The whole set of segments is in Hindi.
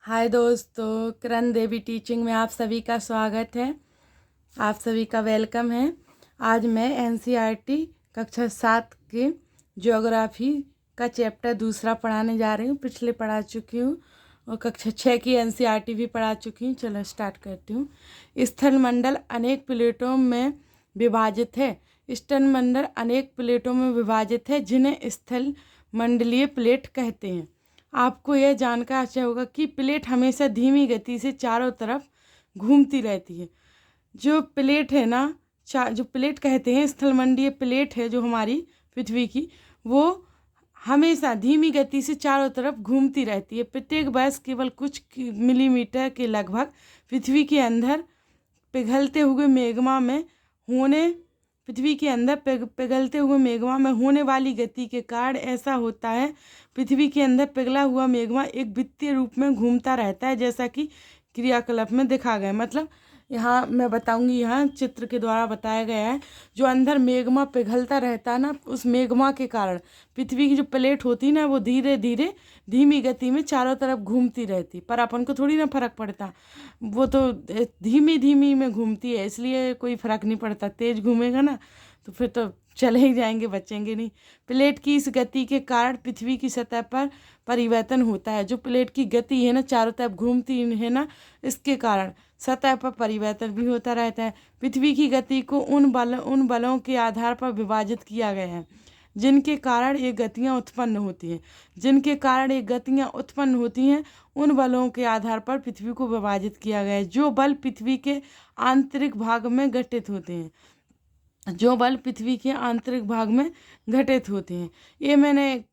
हाय दोस्तों, किरण देवी टीचिंग में आप सभी का स्वागत है। आप सभी का वेलकम है। आज मैं एनसीईआरटी कक्षा 7 के ज्योग्राफी का चैप्टर दूसरा पढ़ाने जा रही हूँ। पिछले पढ़ा चुकी हूँ और कक्षा 6 की एनसीईआरटी भी पढ़ा चुकी हूँ। चलो स्टार्ट करती हूँ। स्थलमंडल अनेक प्लेटों में विभाजित है। स्थलमंडल अनेक प्लेटों में विभाजित है जिन्हें स्थल मंडलीय प्लेट कहते हैं। आपको यह जानकर आश्चर्य होगा कि प्लेट हमेशा धीमी गति से चारों तरफ घूमती रहती है। जो प्लेट है ना, जो प्लेट कहते हैं, स्थलमंडलीय प्लेट है जो हमारी पृथ्वी की, वो हमेशा धीमी गति से चारों तरफ घूमती रहती है। प्रत्येक वर्ष केवल कुछ मिलीमीटर के लगभग पृथ्वी के अंदर पिघलते हुए मेग्मा में होने पृथ्वी के अंदर पिघलते हुए मेग्मा में होने वाली गति के कारण ऐसा होता है। पृथ्वी के अंदर पिघला हुआ मेग्मा एक वृत्तीय रूप में घूमता रहता है, जैसा कि क्रियाकलाप में देखा गया। मतलब यहाँ मैं बताऊंगी, यहाँ चित्र के द्वारा बताया गया है। जो अंदर मेग्मा पिघलता रहता है ना, उस मेग्मा के कारण पृथ्वी की जो प्लेट होती है ना, वो धीरे धीरे धीमी गति में चारों तरफ घूमती रहती। पर अपन को थोड़ी ना फर्क पड़ता, वो तो धीमी धीमी में घूमती है, इसलिए कोई फर्क नहीं पड़ता। तेज घूमेगा ना तो फिर तो चले ही जाएंगे, बचेंगे नहीं। प्लेट की इस गति के कारण पृथ्वी की सतह पर परिवर्तन होता है। जो प्लेट की गति है ना, चारों तरफ घूमती है ना, इसके कारण सतह पर परिवर्तन भी होता रहता है। पृथ्वी की गति को उन बलों के आधार पर विभाजित किया गया है जिनके कारण ये गतियाँ उत्पन्न होती हैं। उन बलों के आधार पर पृथ्वी को विभाजित किया गया है। जो बल पृथ्वी के आंतरिक भाग में घटित होते हैं ये मैंने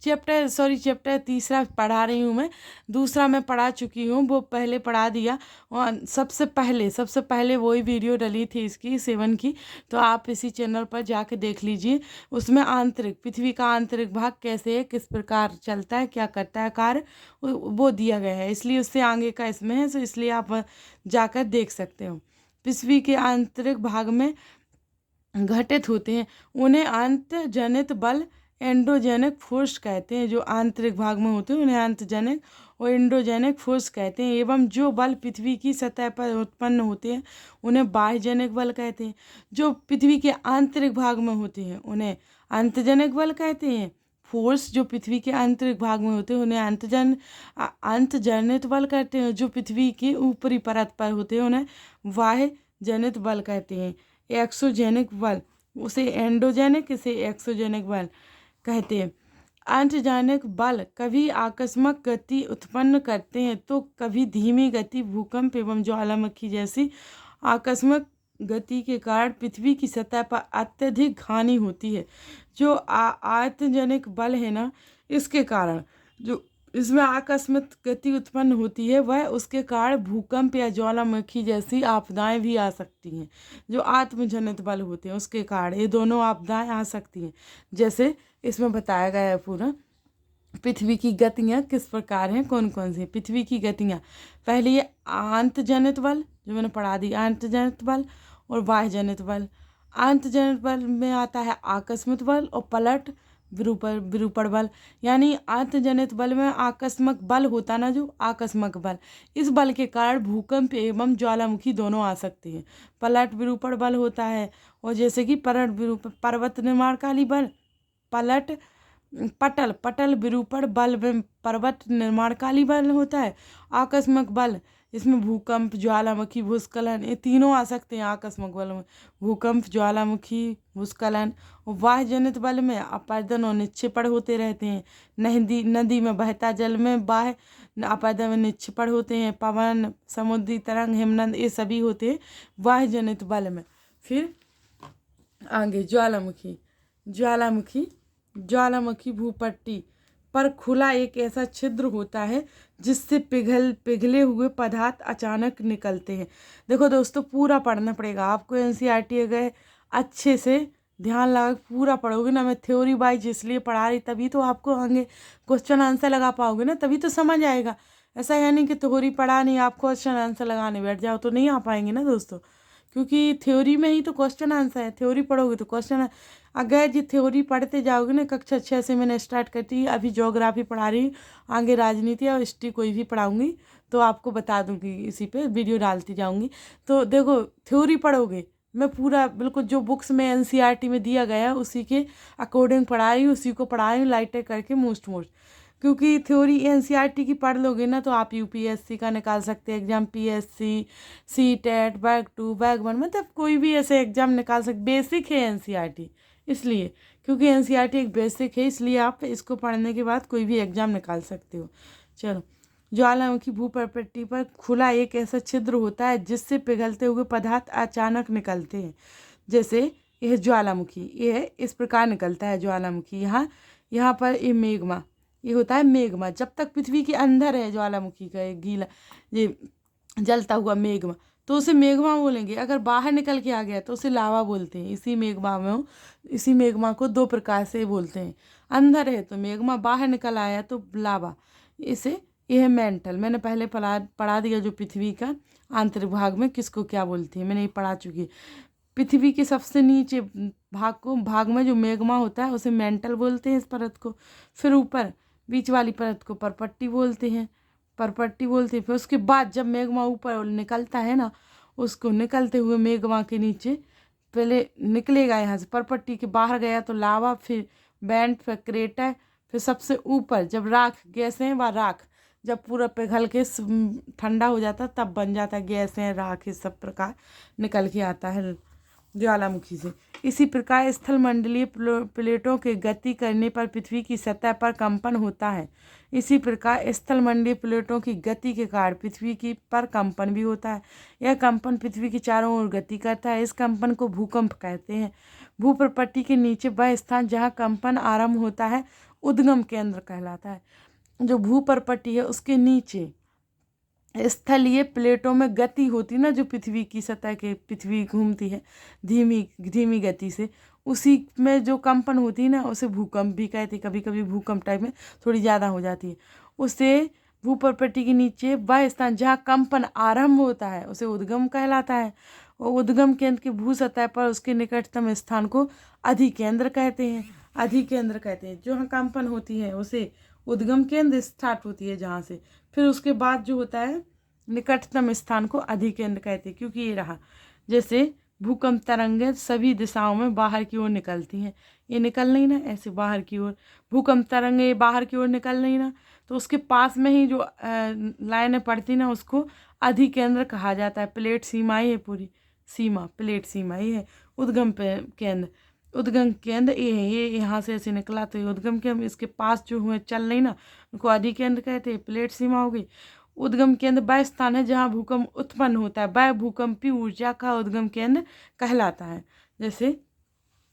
चैप्टर तीसरा पढ़ा रही हूँ मैं। दूसरा मैं पढ़ा चुकी हूँ, वो पहले पढ़ा दिया। और सबसे पहले वही वीडियो डली थी इसकी 7 की, तो आप इसी चैनल पर जाके देख लीजिए। उसमें पृथ्वी का आंतरिक भाग कैसे है, किस प्रकार चलता है, क्या करता है कार्य, वो दिया गया है। इसलिए उससे आगे का इसमें है, तो इसलिए आप जाकर देख सकते हो। पृथ्वी के आंतरिक भाग में घटित होते हैं उन्हें अंतर्जनित बल एंडोजेनिक फोर्स कहते हैं। जो आंतरिक भाग में होते हैं उन्हें अंतर्जनिक और एंडोजेनिक फोर्स कहते हैं। एवं जो बल पृथ्वी की सतह पर उत्पन्न होते हैं उन्हें बाह्यजनिक बल कहते हैं। जो पृथ्वी के आंतरिक भाग में होते हैं उन्हें अंतर्जनिक बल कहते हैं। फोर्स जो पृथ्वी के आंतरिक भाग में होते हैं उन्हें अंतर्जनित बल कहते हैं। जो पृथ्वी की ऊपरी परत पर होते हैं उन्हें बाह्यजनित बल कहते हैं। एक्सोजेनिक बल, उसे एंडोजेनिक, इसे एक्सोजेनिक बल कहते हैं। अंतर्जनिक बल कभी आकस्मिक गति उत्पन्न करते हैं तो कभी धीमी गति, भूकंप एवं ज्वालामुखी जैसी आकस्मिक गति के कारण पृथ्वी की सतह पर अत्यधिक हानि होती है। जो आयतजनिक बल है ना, इसके कारण जो इसमें आकस्मिक गति उत्पन्न होती है, वह उसके कारण भूकंप या ज्वालामुखी जैसी आपदाएं भी आ सकती हैं। जो आत्मजनित बल होते हैं उसके कारण ये दोनों आपदाएं आ सकती हैं। जैसे इसमें बताया गया है पूरा पृथ्वी की गतियाँ किस प्रकार हैं, कौन कौन सी पृथ्वी की गतियाँ। पहले ये आंतजनित बल जो मैंने पढ़ा दी, आंतजनित बल और बाह्यजनित बल। आंतजनित बल में आता है आकस्मिक बल और पलट विरूपण बल। यानी आंतजनित बल में आकस्मिक बल होता ना, जो आकस्मिक बल, इस बल के कारण भूकंप एवं ज्वालामुखी दोनों आ सकती हैं। पलट विरूपण बल होता है, और जैसे कि पर्वत निर्माणकाली बल, पटल विरूपण बल में पर्वत निर्माणकाली बल होता है। आकस्मिक बल, इसमें भूकंप, ज्वालामुखी, भूस्खलन, ये तीनों आ सकते हैं आकस्मिक बल में। भूकंप, ज्वालामुखी, भूस्खलन। और बाह्यजनित बल में अपरदन और निक्षेपण होते रहते हैं। नदी में बहता जल में बाह्य अपरदन में निक्षेपण होते हैं। पवन, समुद्री तरंग, हिमनद, ये सभी होते हैं बाह्यजनित बल में। फिर आगे ज्वालामुखी भूपट्टी पर खुला एक ऐसा छिद्र होता है जिससे पिघले हुए पदार्थ अचानक निकलते हैं। देखो दोस्तों, पूरा पढ़ना पड़ेगा आपको एनसीईआरटी। अगर अच्छे से ध्यान लगा पूरा पढ़ोगे ना, मैं थ्योरी वाइज इसलिए पढ़ा रही, तभी तो आपको आगे क्वेश्चन आंसर लगा पाओगे ना, तभी तो समझ आएगा। ऐसा है नहीं कि थ्योरी पढ़ा नहीं, आप क्वेश्चन आंसर लगाने बैठ जाओ तो नहीं आ पाएंगे ना दोस्तों। क्योंकि थ्योरी में ही तो क्वेश्चन आंसर है, थ्योरी पढ़ोगे तो क्वेश्चन। अगर जी थ्योरी पढ़ते जाओगे ना, कक्षा 6 से मैंने स्टार्ट करती, अभी ज्योग्राफी पढ़ा रही हूँ, आगे राजनीति और हिस्ट्री कोई भी पढ़ाऊँगी तो आपको बता दूँगी, इसी पे वीडियो डालती जाऊँगी। तो देखो थ्योरी पढ़ोगे, मैं पूरा बिल्कुल जो बुक्स में एनसीईआरटी में दिया गया है उसी के अकॉर्डिंग पढ़ा रही हूँ, उसी को पढ़ा रही हूँ लाइटें करके मोस्ट। क्योंकि थ्योरी एनसीईआरटी की पढ़ लोगे ना तो आप यूपीएससी का निकाल सकते हैं exam, PSC, CTET, back 2, back 1, मतलब कोई भी ऐसे एग्जाम निकाल सकते। बेसिक है एनसीईआरटी, इसलिए क्योंकि एनसीईआरटी एक बेसिक है, इसलिए आप इसको पढ़ने के बाद कोई भी एग्जाम निकाल सकते हो। चलो, ज्वालामुखी भूपर्पट्टी पर खुला एक ऐसा छिद्र होता है जिससे पिघलते हुए पदार्थ अचानक निकलते हैं। जैसे यह ज्वालामुखी, यह इस प्रकार निकलता है ज्वालामुखी। यहाँ पर ये मेग्मा, ये होता है मेग्मा। जब तक पृथ्वी के अंदर है ज्वालामुखी का ये गीला, ये जलता हुआ मेग्मा, तो उसे मेग्मा बोलेंगे। अगर बाहर निकल के आ गया तो उसे लावा बोलते हैं। इसी मेग्मा को दो प्रकार से बोलते हैं, अंदर है तो मेग्मा, बाहर निकल आया तो लावा। इसे यह मेंटल मैंने पहले पढ़ा दिया, जो पृथ्वी का आंतरिक भाग में किसको क्या बोलती है मैंने ये पढ़ा चुकी। पृथ्वी के सबसे नीचे भाग में जो मेग्मा होता है उसे मेंटल बोलते हैं, इस परत को। फिर ऊपर बीच वाली परत को परपट्टी बोलते हैं, फिर उसके बाद जब मेग्मा ऊपर निकलता है ना, उसको निकलते हुए मेग्मा के नीचे पहले निकलेगा, यहाँ से परपट्टी के बाहर गया तो लावा, फिर बेंट, फिर क्रेटर, फिर सबसे ऊपर जब गैसें व राख जब पूरा पिघल के ठंडा हो जाता तब बन जाता है गैसें, राख, इस सब प्रकार निकल के आता है ज्वालामुखी से। इसी प्रकार स्थल मंडलीय प्लेटों के गति करने पर पृथ्वी की सतह पर कंपन होता है। इसी प्रकार स्थल मंडलीय प्लेटों की गति के कारण पृथ्वी की पर कंपन भी होता है। यह कंपन पृथ्वी के चारों ओर गति करता है। इस कंपन को भूकंप कहते हैं। भूप्रपट्टी के नीचे वह स्थान जहाँ कंपन आरंभ होता है उद्गम केंद्र कहलाता है। जो भूप्रपट्टी है उसके नीचे स्थलीय प्लेटों में गति होती ना, जो पृथ्वी की सतह के, पृथ्वी घूमती है धीमी गति से, उसी में जो कंपन होती है ना उसे भूकंप भी कहते हैं। कभी कभी भूकंप टाइप में थोड़ी ज़्यादा हो जाती है। उसे भूप्रपट्टी के नीचे वह स्थान जहाँ कंपन आरंभ होता है उसे उद्गम कहलाता है। और उद्गम केंद्र के भू सतह पर उसके निकटतम स्थान को अधिकेंद्र कहते हैं। जहाँ कंपन होती है उसे उद्गम केंद्र स्टार्ट होती है जहाँ से, फिर उसके बाद जो होता है निकटतम स्थान को अधिकेंद्र कहते हैं। क्योंकि ये रहा, जैसे भूकंप तरंगें सभी दिशाओं में बाहर की ओर निकलती हैं, ये निकल नहीं ना ऐसे बाहर की ओर, भूकंप तरंगें बाहर की ओर निकल नहीं ना, तो उसके पास में ही जो लाइनें पड़ती ना उसको अधिकेंद्र कहा जाता है। प्लेट सीमा ही है, पूरी सीमा प्लेट सीमा ही है। उद्गम केंद्र ये है, ये यहाँ से ऐसे निकला तो ये उद्गम केंद्र, इसके पास जो हुए चल नहीं ना उनको अधिकेंद्र कहते हैं। प्लेट सीमा हो गई। उद्गम केंद्र वह स्थान है जहाँ भूकंप उत्पन्न होता है, वह भूकंपी ऊर्जा का उद्गम केंद्र कहलाता है। जैसे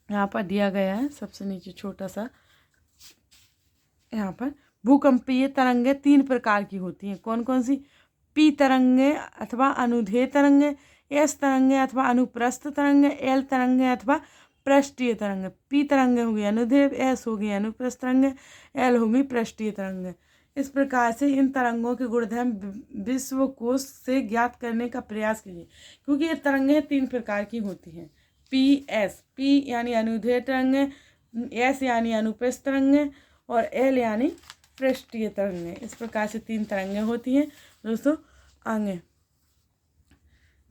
यहाँ पर दिया गया है सबसे नीचे छोटा सा, यहाँ पर भूकंपीय तरंगें 3 प्रकार की होती हैं। कौन कौन सी? पी तरंगें अथवा अनुदैर्ध्य तरंगें, एस तरंगें अथवा अनुप्रस्थ तरंगें, एल तरंगें अथवा पृष्ठीय तरंगें। पी तरंगें हो गई अनुदैर्ध्य, एस हो गई अनुप्रस्थ तरंगें, एल हो गई पृष्ठीय तरंगें। इस प्रकार से इन तरंगों के गुणधर्म विश्वकोश से ज्ञात करने का प्रयास कीजिए। क्योंकि ये तरंगें 3 प्रकार की होती हैं, पी एस, पी यानी अनुदैर्ध्य तरंगें, एस यानी अनुप्रस्थ तरंगें और एल यानी पृष्ठीय तरंगें। इस प्रकार से 3 तरंगें होती हैं दोस्तों। आगे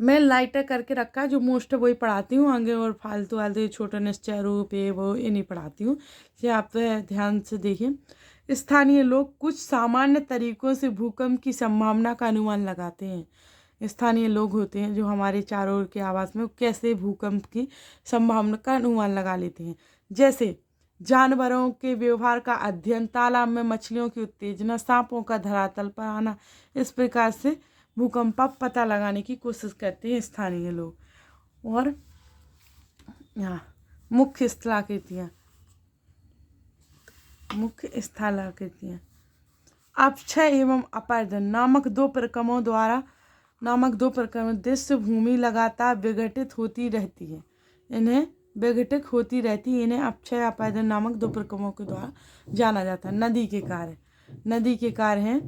मैं लाइटर करके रखा जो मोस्ट वही पढ़ाती हूँ, आगे और फालतू छोटा निश्चय रूप ये वो ये नहीं पढ़ाती हूँ। ये आप ध्यान से देखिए। स्थानीय लोग कुछ सामान्य तरीकों से भूकंप की संभावना का अनुमान लगाते हैं। स्थानीय लोग होते हैं जो हमारे चारों ओर के आवास में, कैसे भूकंप की संभावना का अनुमान लगा लेते हैं। जैसे जानवरों के व्यवहार का अध्ययन, तालाब में मछलियों की उत्तेजना, सांपों का धरातल पर आना, इस प्रकार से भूकंप का पता लगाने की कोशिश करते हैं स्थानीय लोग। और यहाँ मुख्य स्थलाकृतियाँ, अपक्षय एवं अपर्दन नामक दो प्रक्रमों दृश्य भूमि लगातार विघटित होती रहती है। इन्हें अपक्षय अपर्दन नामक 2 प्रक्रमों के द्वारा जाना जाता है। नदी के कार्य हैं।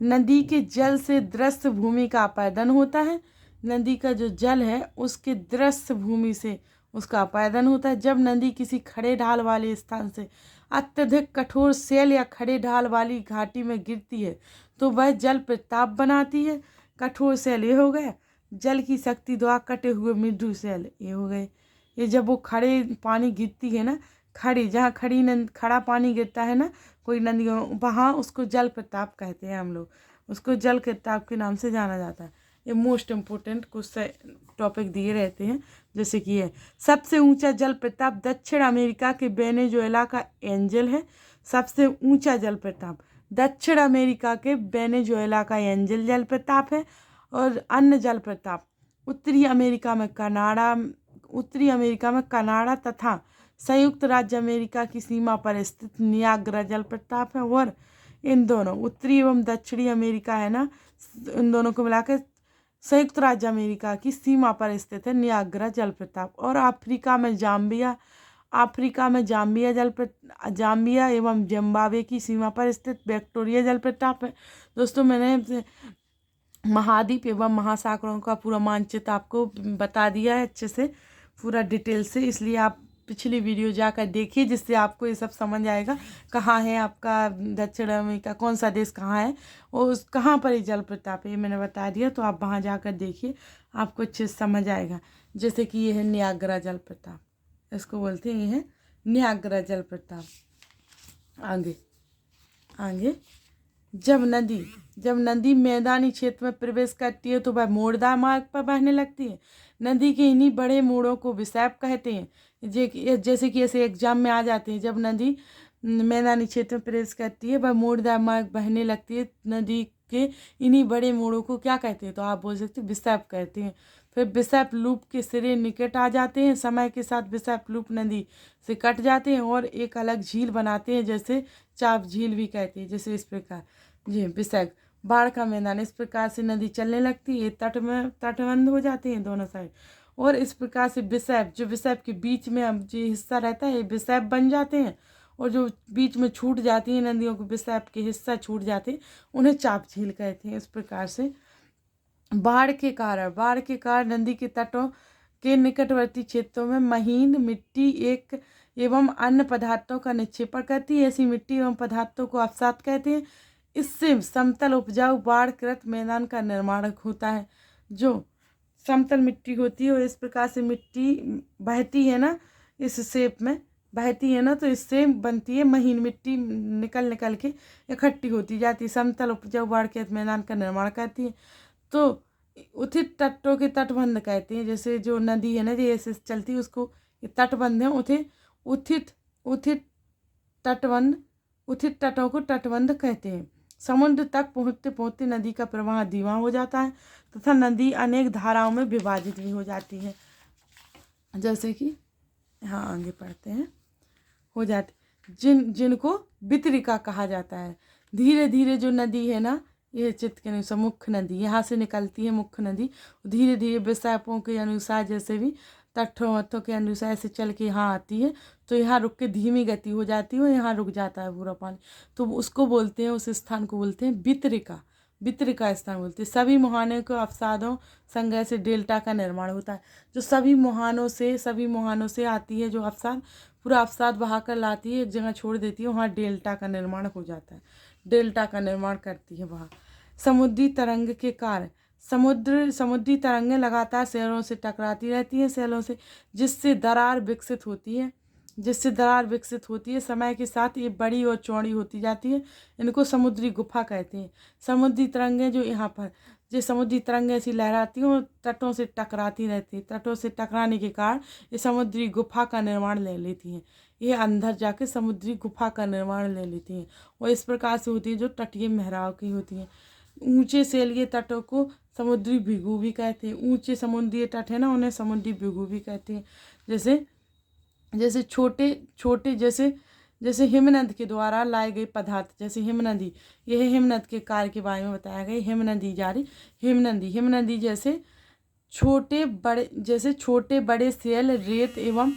नदी के जल से दृश्य भूमि का अपर्दन होता है। नदी का जो जल है उसके दृश्य भूमि से उसका अपैदन होता है। जब नदी किसी खड़े ढाल वाले स्थान से अत्यधिक कठोर सेल या खड़े ढाल वाली घाटी में गिरती है तो वह जल प्रताप बनाती है। कठोर सेल ये हो गया, जल की शक्ति द्वारा कटे हुए मृदु सेल ये हो गए। ये जब वो खड़े पानी गिरती है ना, खड़ी जहाँ खड़ा पानी गिरता है ना कोई नदी, वहाँ उसको जल प्रताप कहते हैं हम लोग, उसको जल प्रताप के नाम से जाना जाता है। ये मोस्ट इम्पोर्टेंट कुछ टॉपिक दिए रहते हैं, जैसे कि ये सबसे ऊंचा जल प्रताप दक्षिण अमेरिका के वेनेजुएला का एंजल है। सबसे ऊंचा जल प्रताप दक्षिण अमेरिका के वेनेजुएला का एंजल जल प्रताप है। और अन्य जल प्रताप उत्तरी अमेरिका में कनाडा तथा संयुक्त राज्य अमेरिका की सीमा पर स्थित नियाग्रा जल प्रताप है। और इन दोनों उत्तरी एवं दक्षिणी अमेरिका है ना, इन दोनों को मिलाकर संयुक्त राज्य अमेरिका की सीमा पर स्थित है नियाग्रा जल प्रताप। और अफ्रीका में जाम्बिया एवं जिम्बाब्वे की सीमा पर स्थित विक्टोरिया जल प्रताप है। दोस्तों, मैंने महाद्वीप एवं महासागरों का पूरा मानचित्र आपको बता दिया है अच्छे से, पूरा डिटेल से, इसलिए आप पिछली वीडियो जाकर देखिए जिससे आपको ये सब समझ आएगा कहाँ है आपका दक्षिण अमेरिका, कौन सा देश कहाँ है और उस कहाँ पर ये जल प्रताप है, ये मैंने बता दिया। तो आप वहाँ जाकर देखिए, आपको अच्छे से समझ आएगा। जैसे कि ये है नियाग्रा जल प्रताप, इसको बोलते हैं, ये है नियाग्रा जल प्रताप। आगे जब नदी मैदानी क्षेत्र में प्रवेश करती है तो वह मोड़दार मार्ग पर बहने लगती है। नदी के इन्हीं बड़े मोड़ों को विसैप कहते हैं। जैसे कि ऐसे एग्जाम में आ जाते हैं, जब नदी मैदानी क्षेत्र में प्रवेश करती है वह मोड़दार मार्ग बहने लगती है। नदी के इन्हीं बड़े मोड़ों को क्या कहते हैं, तो आप बोल सकते हैं विसैप कहते हैं। फिर विसैप लूप के सिरे निकट आ जाते हैं। समय के साथ विसैप लूप नदी से कट जाते हैं और एक अलग झील बनाते हैं, जैसे चाप झील भी कहते हैं। जैसे इस प्रकार जी विसैप बाढ़ का मैदान, इस प्रकार से नदी चलने लगती है, तटबंध हो जाते हैं दोनों साइड। और इस प्रकार से विसैप के बीच में अब जो हिस्सा रहता है विसैप बन जाते हैं। और जो बीच में छूट जाती हैं नदियों को विसैप के हिस्सा छूट जाते हैं, उन्हें चाप झील कहते हैं। इस प्रकार से बाढ़ के कारण नदी के तटों के निकटवर्ती क्षेत्रों में महीन मिट्टी एवं अन्य पदार्थों का निक्षेपण करती है। ऐसी मिट्टी एवं पदार्थों को अवसाद कहते हैं। इससे समतल उपजाऊ बाढ़कृत मैदान का निर्माण होता है। जो समतल मिट्टी होती है और इस प्रकार से मिट्टी बहती है ना, इस शेप में बहती है ना, तो इससे बनती है महीन मिट्टी, निकल के इकट्ठी होती जाती है, समतल उपजाऊ बाढ़कृत मैदान का निर्माण करती है। तो उथित तटों के तटबंध कहते हैं। जैसे जो नदी है ना जो ऐसे चलती है उसको तटबंध है, उथित तटों को तटबंध कहते हैं। समुद्र तक पहुँचते पहुँचते नदी का प्रवाह धीमा हो जाता है तथा नदी अनेक धाराओं में विभाजित भी हो जाती है। जैसे कि हाँ आगे पढ़ते हैं, हो जाती जिनको वितरिका कहा जाता है। धीरे धीरे जो नदी है ना, यह चित्र के अनुसार मुख्य नदी यहाँ से निकलती है, मुख्य नदी धीरे धीरे विसैपों के अनुसार, जैसे भी तटों के अनुसार ऐसे चल के यहाँ आती है, तो यहाँ रुक के धीमी गति हो जाती है और यहाँ रुक जाता है पूरा पानी, तो उसको बोलते हैं, उस स्थान को बोलते हैं वितरिका स्थान बोलते हैं। सभी मुहानों के अवसादों संग्रह से डेल्टा का निर्माण होता है। जो सभी मुहानों से आती है, जो अवसाद पूरा अवसाद बहा कर लाती है, एक जगह छोड़ देती है, वहाँ डेल्टा का निर्माण हो जाता है, डेल्टा का निर्माण करती है वहाँ। समुद्री तरंग के कारण समुद्री तरंगें लगातार सैलों से टकराती रहती हैं, जिससे दरार विकसित होती है। समय के साथ ये बड़ी और चौड़ी होती जाती है। इनको समुद्री गुफा कहते हैं। समुद्री तरंगें जो यहाँ पर समुद्री तरंगें ऐसी लहराती हैं और तटों से टकराती रहती हैं। तटों से टकराने के कारण ये समुद्री गुफा का निर्माण ले लेती हैं। ये अंदर जाके समुद्री गुफा का निर्माण ले लेती हैं और इस प्रकार से होती है जो तटीय मेहराव की होती हैं। ऊंचे सेलीय तटों को समुद्री भिगु भी कहते हैं। ऊंचे समुद्री तट है ना, उन्हें समुद्री भिगु भी कहते हैं। जैसे छोटे जैसे हिमनद के द्वारा लाए गए पदार्थ, जैसे हिमनदी, यह हिमनद के कार्य के बारे में बताया गया। हिमनदी जैसे छोटे बड़े सेल रेत एवं